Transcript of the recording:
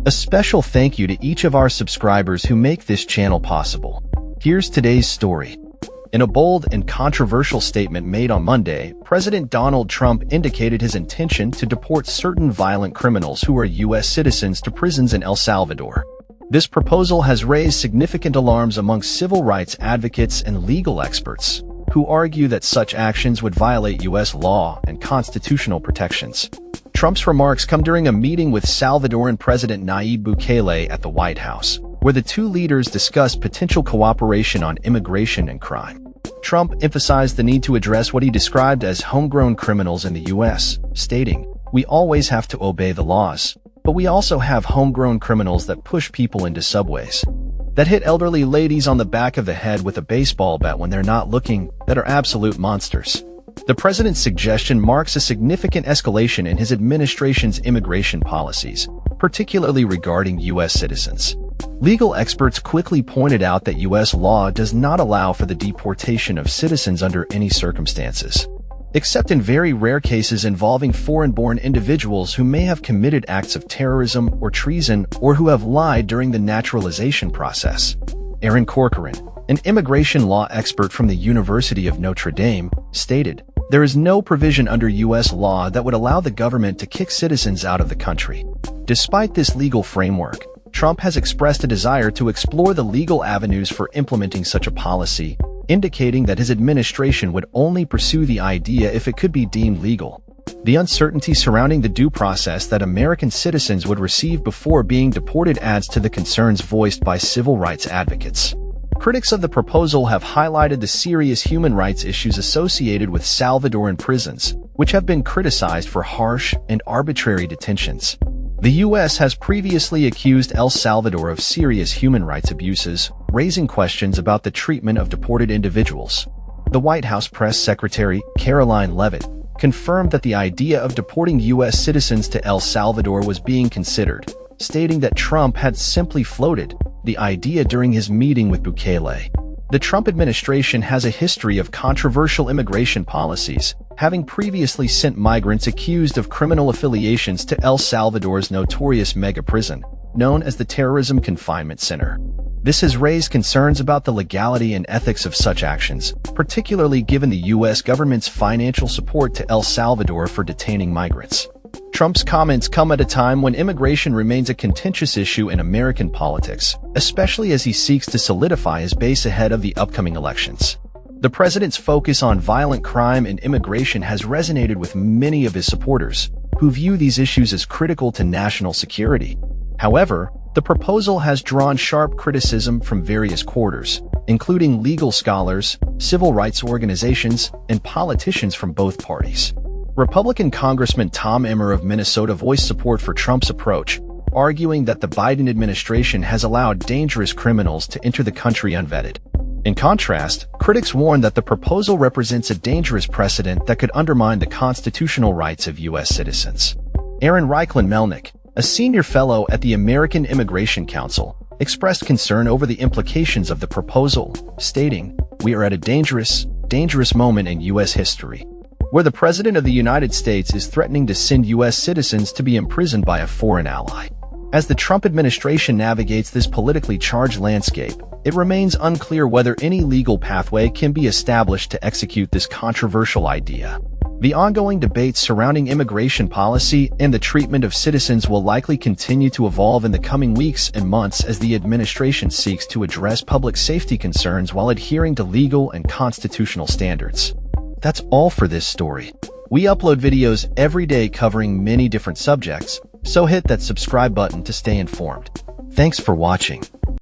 A special thank you to each of our subscribers who make this channel possible. Here's today's story. In a bold and controversial statement made on Monday, President Donald Trump indicated his intention to deport certain violent criminals who are U.S. citizens to prisons in El Salvador. This proposal has raised significant alarms among civil rights advocates and legal experts, who argue that such actions would violate U.S. law and constitutional protections. Trump's remarks come during a meeting with Salvadoran President Nayib Bukele at the White House, where the two leaders discussed potential cooperation on immigration and crime. Trump emphasized the need to address what he described as homegrown criminals in the U.S., stating, "We always have to obey the laws, but we also have homegrown criminals that push people into subways, that hit elderly ladies on the back of the head with a baseball bat when they're not looking, that are absolute monsters." The president's suggestion marks a significant escalation in his administration's immigration policies, particularly regarding U.S. citizens. Legal experts quickly pointed out that U.S. law does not allow for the deportation of citizens under any circumstances, except in very rare cases involving foreign-born individuals who may have committed acts of terrorism or treason or who have lied during the naturalization process. Aaron Corcoran, an immigration law expert from the University of Notre Dame, stated, "There is no provision under U.S. law that would allow the government to kick citizens out of the country." Despite this legal framework, Trump has expressed a desire to explore the legal avenues for implementing such a policy, indicating that his administration would only pursue the idea if it could be deemed legal. The uncertainty surrounding the due process that American citizens would receive before being deported adds to the concerns voiced by civil rights advocates. Critics of the proposal have highlighted the serious human rights issues associated with Salvadoran prisons, which have been criticized for harsh and arbitrary detentions. The U.S. has previously accused El Salvador of serious human rights abuses, raising questions about the treatment of deported individuals. The White House press secretary, Caroline Leavitt, confirmed that the idea of deporting U.S. citizens to El Salvador was being considered, stating that Trump had simply floated the idea during his meeting with Bukele. The Trump administration has a history of controversial immigration policies, having previously sent migrants accused of criminal affiliations to El Salvador's notorious mega prison, known as the Terrorism Confinement Center. This has raised concerns about the legality and ethics of such actions, particularly given the U.S. government's financial support to El Salvador for detaining migrants. Trump's comments come at a time when immigration remains a contentious issue in American politics, especially as he seeks to solidify his base ahead of the upcoming elections. The president's focus on violent crime and immigration has resonated with many of his supporters, who view these issues as critical to national security. However, the proposal has drawn sharp criticism from various quarters, including legal scholars, civil rights organizations, and politicians from both parties. Republican Congressman Tom Emmer of Minnesota voiced support for Trump's approach, arguing that the Biden administration has allowed dangerous criminals to enter the country unvetted. In contrast, critics warn that the proposal represents a dangerous precedent that could undermine the constitutional rights of U.S. citizens. Aaron Melnick, a senior fellow at the American Immigration Council, expressed concern over the implications of the proposal, stating, "We are at a dangerous moment in U.S. history, where the President of the United States is threatening to send U.S. citizens to be imprisoned by a foreign ally." As the Trump administration navigates this politically charged landscape, it remains unclear whether any legal pathway can be established to execute this controversial idea. The ongoing debates surrounding immigration policy and the treatment of citizens will likely continue to evolve in the coming weeks and months as the administration seeks to address public safety concerns while adhering to legal and constitutional standards. That's all for this story. We upload videos every day covering many different subjects, so hit that subscribe button to stay informed. Thanks for watching.